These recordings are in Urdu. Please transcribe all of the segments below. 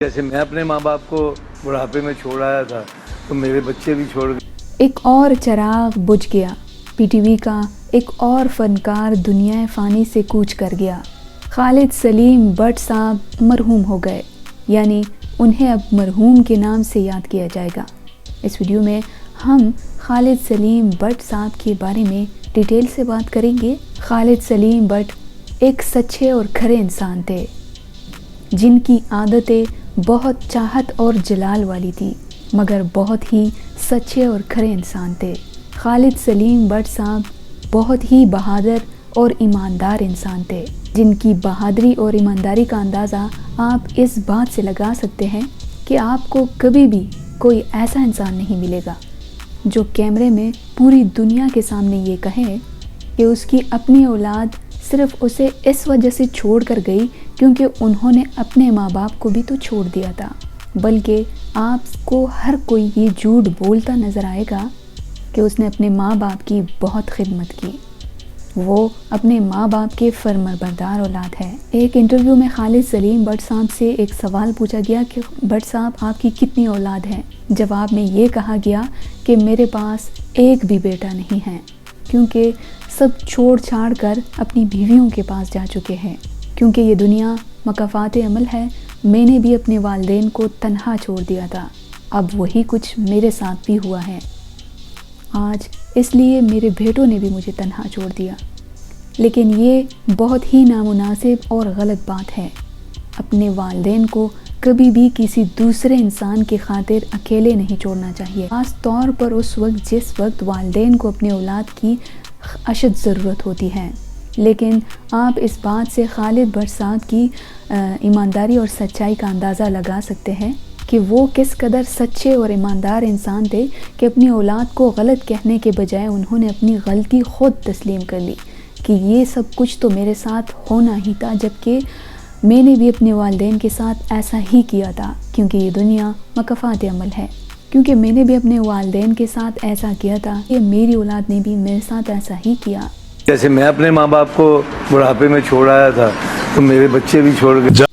جیسے میں اپنے ماں باپ کو بڑھاپے میں چھوڑ آیا تھا تو میرے بچے بھی چھوڑ گئے۔ ایک اور چراغ بجھ گیا، پی ٹی وی کا ایک اور فنکار دنیا فانی سے کوچ کر گیا۔ خالد سلیم بٹ صاحب مرحوم ہو گئے، یعنی انہیں اب مرحوم کے نام سے یاد کیا جائے گا۔ اس ویڈیو میں ہم خالد سلیم بٹ صاحب کے بارے میں ڈیٹیل سے بات کریں گے۔ خالد سلیم بٹ ایک سچے اور کھرے انسان تھے جن کی عادتیں بہت چاہت اور جلال والی تھی، مگر بہت ہی سچے اور کھرے انسان تھے۔ خالد سلیم بٹ صاحب بہت ہی بہادر اور ایماندار انسان تھے، جن کی بہادری اور ایمانداری کا اندازہ آپ اس بات سے لگا سکتے ہیں کہ آپ کو کبھی بھی کوئی ایسا انسان نہیں ملے گا جو کیمرے میں پوری دنیا کے سامنے یہ کہے کہ اس کی اپنی اولاد صرف اسے اس وجہ سے چھوڑ کر گئی کیونکہ انہوں نے اپنے ماں باپ کو بھی تو چھوڑ دیا تھا، بلکہ آپ کو ہر کوئی یہ جھوٹ بولتا نظر آئے گا کہ اس نے اپنے ماں باپ کی بہت خدمت کی، وہ اپنے ماں باپ کے فرمانبردار اولاد ہے۔ ایک انٹرویو میں خالد سلیم بٹ صاحب سے ایک سوال پوچھا گیا کہ بٹ صاحب آپ کی کتنی اولاد ہیں؟ جواب میں یہ کہا گیا کہ میرے پاس ایک بھی بیٹا نہیں ہے، کیونکہ سب چھوڑ چھاڑ کر اپنی بیویوں کے پاس جا چکے ہیں۔ کیونکہ یہ دنیا مکافات عمل ہے، میں نے بھی اپنے والدین کو تنہا چھوڑ دیا تھا، اب وہی کچھ میرے ساتھ بھی ہوا ہے آج، اس لیے میرے بیٹوں نے بھی مجھے تنہا چھوڑ دیا۔ لیکن یہ بہت ہی نامناسب اور غلط بات ہے۔ اپنے والدین کو کبھی بھی کسی دوسرے انسان کی خاطر اکیلے نہیں چھوڑنا چاہیے، خاص طور پر اس وقت جس وقت والدین کو اپنے اولاد کی اشد ضرورت ہوتی ہے۔ لیکن آپ اس بات سے خالد بٹ صاحب کی ایمانداری اور سچائی کا اندازہ لگا سکتے ہیں کہ وہ کس قدر سچے اور ایماندار انسان تھے کہ اپنی اولاد کو غلط کہنے کے بجائے انہوں نے اپنی غلطی خود تسلیم کر لی کہ یہ سب کچھ تو میرے ساتھ ہونا ہی تھا، جبکہ میں نے بھی اپنے والدین کے ساتھ ایسا ہی کیا تھا، کیونکہ یہ دنیا مکافات عمل ہے، کیونکہ میں نے بھی اپنے والدین کے ساتھ ایسا کیا تھا کہ میری اولاد نے بھی میرے ساتھ ایسا ہی کیا۔ جیسے میں اپنے ماں باپ کو بڑھاپے میں چھوڑ آیا تھا تو میرے بچے بھی چھوڑ گئے۔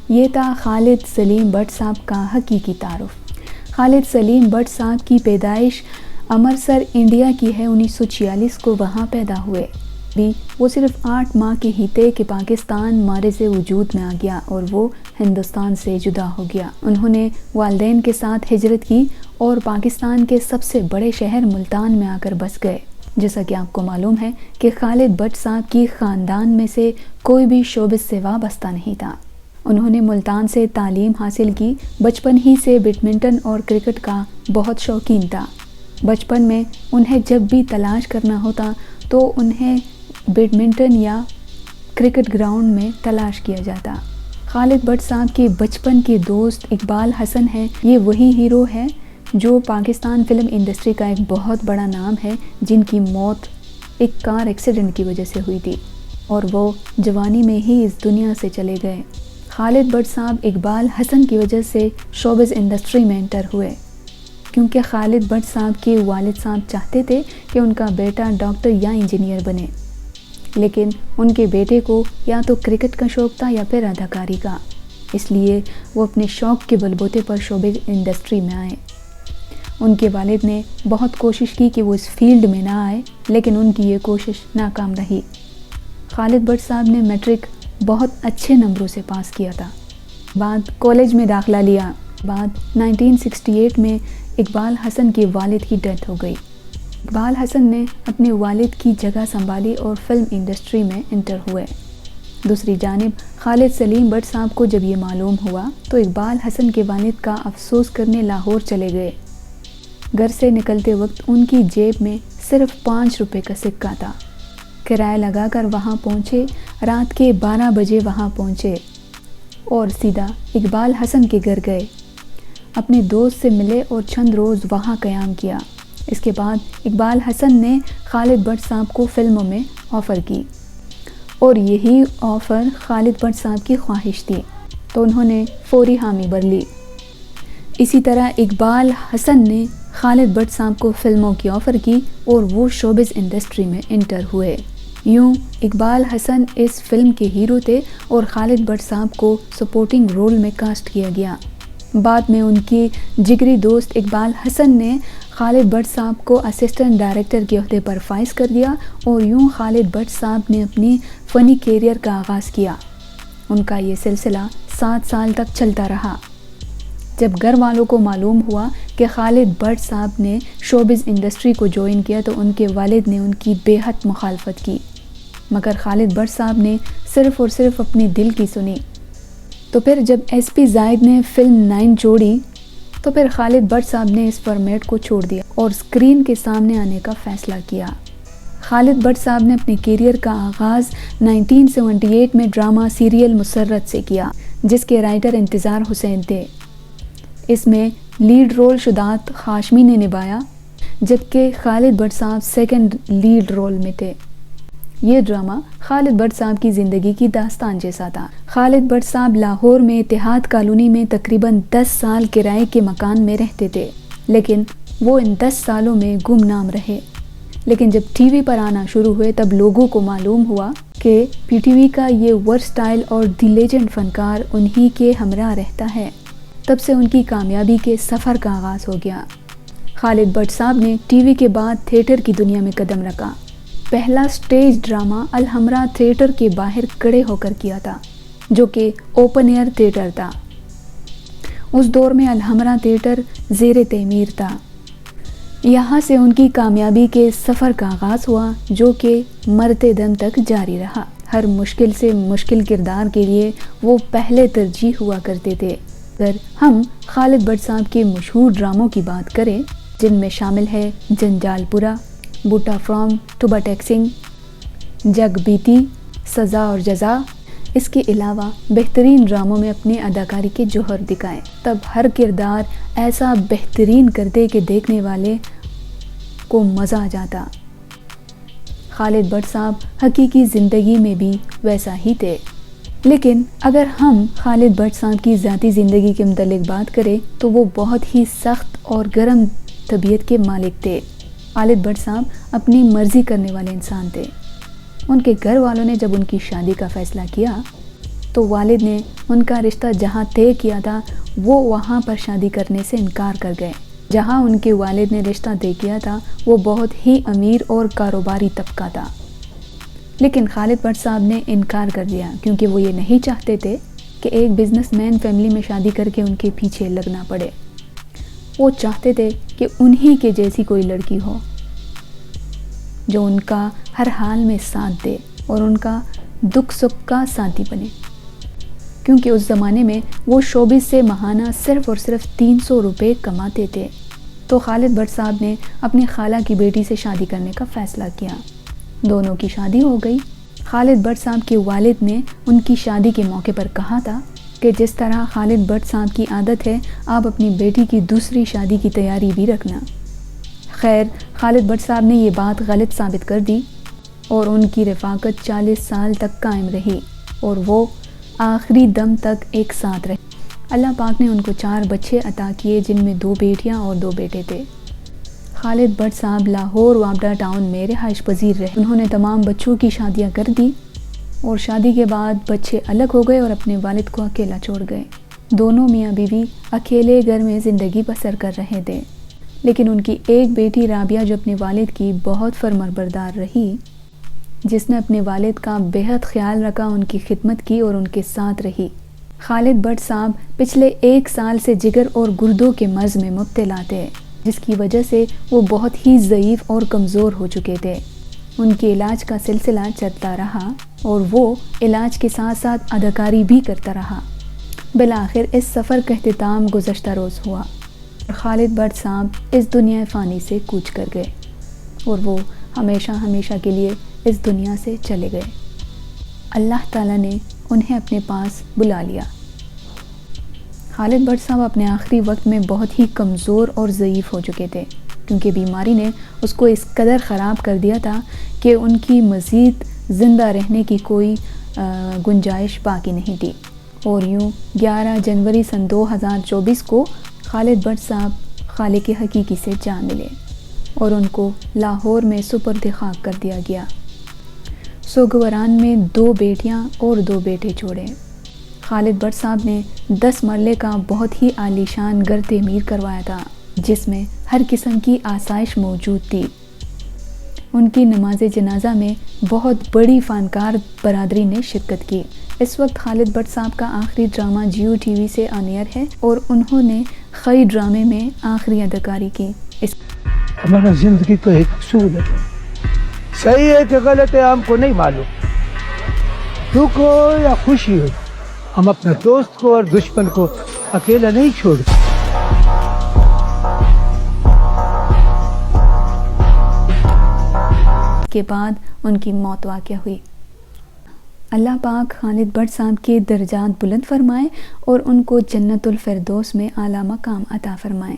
یہ تھا خالد سلیم بٹ صاحب کا حقیقی تعارف۔ خالد سلیم بٹ صاحب کی پیدائش امرتسر انڈیا کی ہے، 1946 کو وہاں پیدا ہوئے۔ بھی وہ صرف 8 ماہ کے ہی تھے کہ پاکستان مارز وجود میں آ گیا اور وہ ہندوستان سے جدا ہو گیا۔ انہوں نے والدین کے ساتھ ہجرت کی اور پاکستان کے سب سے بڑے شہر ملتان میں آ کر بس گئے۔ جیسا کہ آپ کو معلوم ہے کہ خالد بٹ صاحب کی خاندان میں سے کوئی بھی شوبز سے وابستہ نہیں تھا۔ انہوں نے ملتان سے تعلیم حاصل کی، بچپن ہی سے بیڈمنٹن اور کرکٹ کا بہت شوقین تھا۔ بچپن میں انہیں جب بھی تلاش کرنا ہوتا تو انہیں بیڈمنٹن یا کرکٹ گراؤنڈ میں تلاش کیا جاتا۔ خالد بٹ صاحب کے بچپن کے دوست اقبال حسن ہیں، یہ وہی ہیرو ہے جو پاکستان فلم انڈسٹری کا ایک بہت بڑا نام ہے، جن کی موت ایک کار ایکسیڈنٹ کی وجہ سے ہوئی تھی اور وہ جوانی میں ہی اس دنیا سے چلے گئے۔ خالد بٹ صاحب اقبال حسن کی وجہ سے شوبز انڈسٹری میں انٹر ہوئے، کیونکہ خالد بٹ صاحب کے والد صاحب چاہتے تھے کہ ان کا بیٹا ڈاکٹر یا انجینئر بنے، لیکن ان کے بیٹے کو یا تو کرکٹ کا شوق تھا یا پھر اداکاری کا، اس لیے وہ اپنے شوق کے بلبوتے پر شوبز انڈسٹری میں آئے۔ ان کے والد نے بہت کوشش کی کہ وہ اس فیلڈ میں نہ آئے، لیکن ان کی یہ کوشش ناکام رہی۔ خالد بٹ صاحب نے میٹرک بہت اچھے نمبروں سے پاس کیا تھا، بعد کالج میں داخلہ لیا۔ بعد 1968 میں اقبال حسن کے والد کی ڈیتھ ہو گئی۔ اقبال حسن نے اپنے والد کی جگہ سنبھالی اور فلم انڈسٹری میں انٹر ہوئے۔ دوسری جانب خالد سلیم بٹ صاحب کو جب یہ معلوم ہوا تو اقبال حسن کے والد کا افسوس کرنے لاہور چلے گئے۔ گھر سے نکلتے وقت ان کی جیب میں صرف 5 روپے کا سکہ تھا۔ کرایہ لگا کر وہاں پہنچے، رات کے 12 بجے وہاں پہنچے اور سیدھا اقبال حسن کے گھر گئے، اپنے دوست سے ملے اور چند روز وہاں قیام کیا۔ اس کے بعد اقبال حسن نے خالد بٹ صاحب کو فلموں میں آفر کی اور یہی آفر خالد بٹ صاحب کی خواہش تھی، تو انہوں نے فوری حامی بھر لی۔ اسی طرح اقبال حسن نے خالد بٹ صاحب کو فلموں کی آفر کی اور وہ شوبز انڈسٹری میں انٹر ہوئے۔ یوں اقبال حسن اس فلم کے ہیرو تھے اور خالد بٹ صاحب کو سپورٹنگ رول میں کاسٹ کیا گیا۔ بعد میں ان کی جگری دوست اقبال حسن نے خالد بٹ صاحب کو اسسٹنٹ ڈائریکٹر کے عہدے پر فائز کر دیا اور یوں خالد بٹ صاحب نے اپنی فنی کیریئر کا آغاز کیا۔ ان کا یہ سلسلہ 7 سال تک چلتا رہا۔ جب گھر والوں کو معلوم ہوا کہ خالد بٹ صاحب نے شوبز انڈسٹری کو جوائن کیا تو ان کے والد نے ان کی بے حد مخالفت کی، مگر خالد بٹ صاحب نے صرف اور صرف اپنے دل کی سنی۔ تو پھر جب ایس پی زاہد نے فلم 9 جوڑی تو پھر خالد بٹ صاحب نے اس فارمیٹ کو چھوڑ دیا اور اسکرین کے سامنے آنے کا فیصلہ کیا۔ خالد بٹ صاحب نے اپنے کیریئر کا آغاز 1978 میں ڈرامہ سیریل مسرت سے کیا، جس کے رائٹر انتظار حسین تھے۔ اس میں لیڈ رول شدات ہاشمی نے نبھایا، جبکہ خالد بٹ صاحب سیکنڈ لیڈ رول میں تھے۔ یہ ڈرامہ خالد بٹ صاحب کی زندگی کی داستان جیسا تھا۔ خالد بٹ صاحب لاہور میں اتحاد کالونی میں تقریباً 10 سال کرائے کے مکان میں رہتے تھے، لیکن وہ ان 10 سالوں میں گمنام رہے۔ لیکن جب ٹی وی پر آنا شروع ہوئے تب لوگوں کو معلوم ہوا کہ پی ٹی وی کا یہ ورسٹائل اور دی لیجنڈ فنکار انہی کے ہمراہ رہتا ہے۔ تب سے ان کی کامیابی کے سفر کا آغاز ہو گیا۔ خالد بٹ صاحب نے ٹی وی کے بعد تھیٹر کی دنیا میں قدم رکھا۔ پہلا سٹیج ڈرامہ الحمرا تھیٹر کے باہر کھڑے ہو کر کیا تھا، جو کہ اوپن ایئر تھیٹر تھا۔ اس دور میں الحمرا تھیٹر زیر تعمیر تھا۔ یہاں سے ان کی کامیابی کے سفر کا آغاز ہوا، جو کہ مرتے دم تک جاری رہا۔ ہر مشکل سے مشکل کردار کے لیے وہ پہلے ترجیح ہوا کرتے تھے۔ اگر ہم خالد بٹ صاحب کے مشہور ڈراموں کی بات کریں، جن میں شامل ہے جنجال پورا، بوٹا فرام ٹوبا ٹیکسنگ، جگ بیتی، سزا اور جزا، اس کے علاوہ بہترین ڈراموں میں اپنے اداکاری کے جوہر دکھائے، تب ہر کردار ایسا بہترین کرتے کہ دیکھنے والے کو مزہ آ جاتا۔ خالد بٹ صاحب حقیقی زندگی میں بھی ویسا ہی تھے۔ لیکن اگر ہم خالد بٹ صاحب کی ذاتی زندگی کے متعلق بات کریں تو وہ بہت ہی سخت اور گرم طبیعت کے مالک تھے۔ خالد بٹ صاحب اپنی مرضی کرنے والے انسان تھے۔ ان کے گھر والوں نے جب ان کی شادی کا فیصلہ کیا تو والد نے ان کا رشتہ جہاں طے کیا تھا وہ وہاں پر شادی کرنے سے انکار کر گئے۔ جہاں ان کے والد نے رشتہ طے کیا تھا وہ بہت ہی امیر اور کاروباری طبقہ تھا، لیکن خالد بٹ صاحب نے انکار کر دیا کیونکہ وہ یہ نہیں چاہتے تھے کہ ایک بزنس مین فیملی میں شادی کر کے ان کے پیچھے لگنا پڑے۔ وہ چاہتے تھے کہ انہی کے جیسی کوئی لڑکی ہو جو ان کا ہر حال میں ساتھ دے اور ان کا دکھ سکھ کا ساتھی بنے، کیونکہ اس زمانے میں وہ شوبز سے ماہانہ صرف اور صرف 300 روپے کماتے تھے۔ تو خالد بٹ صاحب نے اپنی خالہ کی بیٹی سے شادی کرنے کا فیصلہ کیا۔ دونوں کی شادی ہو گئی۔ خالد بٹ صاحب کے والد نے ان کی شادی کے موقع پر کہا تھا کہ جس طرح خالد بٹ صاحب کی عادت ہے آپ اپنی بیٹی کی دوسری شادی کی تیاری بھی رکھنا۔ خیر، خالد بٹ صاحب نے یہ بات غلط ثابت کر دی اور ان کی رفاقت 40 سال تک قائم رہی اور وہ آخری دم تک ایک ساتھ رہے۔ اللہ پاک نے ان کو 4 بچے عطا کیے، جن میں 2 بیٹیاں اور 2 بیٹے تھے۔ خالد بٹ صاحب لاہور وابڈا ٹاؤن میں رہائش پذیر رہے۔ انہوں نے تمام بچوں کی شادیاں کر دی اور شادی کے بعد بچے الگ ہو گئے اور اپنے والد کو اکیلا چھوڑ گئے۔ دونوں میاں بیوی اکیلے گھر میں زندگی بسر کر رہے تھے، لیکن ان کی ایک بیٹی رابعہ جو اپنے والد کی بہت فرمانبردار رہی، جس نے اپنے والد کا بے حد خیال رکھا، ان کی خدمت کی اور ان کے ساتھ رہی۔ خالد بٹ صاحب پچھلے 1 سال سے جگر اور گردوں کے مرض میں مبتلا تھے، جس کی وجہ سے وہ بہت ہی ضعیف اور کمزور ہو چکے تھے۔ ان کے علاج کا سلسلہ چلتا رہا اور وہ علاج کے ساتھ ساتھ اداکاری بھی کرتا رہا۔ بالآخر اس سفر کا اختتام گزشتہ روز ہوا اور خالد بٹ صاحب اس دنیا فانی سے کوچ کر گئے اور وہ ہمیشہ ہمیشہ کے لیے اس دنیا سے چلے گئے۔ اللہ تعالیٰ نے انہیں اپنے پاس بلا لیا۔ خالد بٹ صاحب اپنے آخری وقت میں بہت ہی کمزور اور ضعیف ہو چکے تھے، کیونکہ بیماری نے اس کو اس قدر خراب کر دیا تھا کہ ان کی مزید زندہ رہنے کی کوئی گنجائش باقی نہیں تھی۔ اور یوں 11 جنوری سن 2024 کو خالد بٹ صاحب خالق حقیقی سے جا ملے اور ان کو لاہور میں سپرد خاک کر دیا گیا۔ سوگواران میں 2 بیٹیاں اور 2 بیٹے چھوڑے۔ خالد بٹ صاحب نے 10 مرلے کا بہت ہی عالیشان گھر تعمیر کروایا تھا جس میں ہر قسم کی آسائش موجود تھی۔ ان کی نماز جنازہ میں بہت بڑی فنکار برادری نے شرکت کی۔ اس وقت خالد بٹ صاحب کا آخری ڈرامہ جیو ٹی وی سے آن ایئر ہے اور انہوں نے خی ڈرامے میں آخری اداکاری کی۔ ہمارا زندگی کا ایک اصول ہے، صحیح ہے کہ غلط ہے ہم کو نہیں معلوم، دکھ ہو یا خوشی ہو ہم اپنے دوست کو اور دشمن کو اکیلا نہیں چھوڑتے۔ کے بعد ان کی موت واقع ہوئی۔ اللہ پاک خالد بٹ صاحب کے درجات بلند فرمائے اور ان کو جنت الفردوس میں اعلیٰ مقام عطا فرمائے۔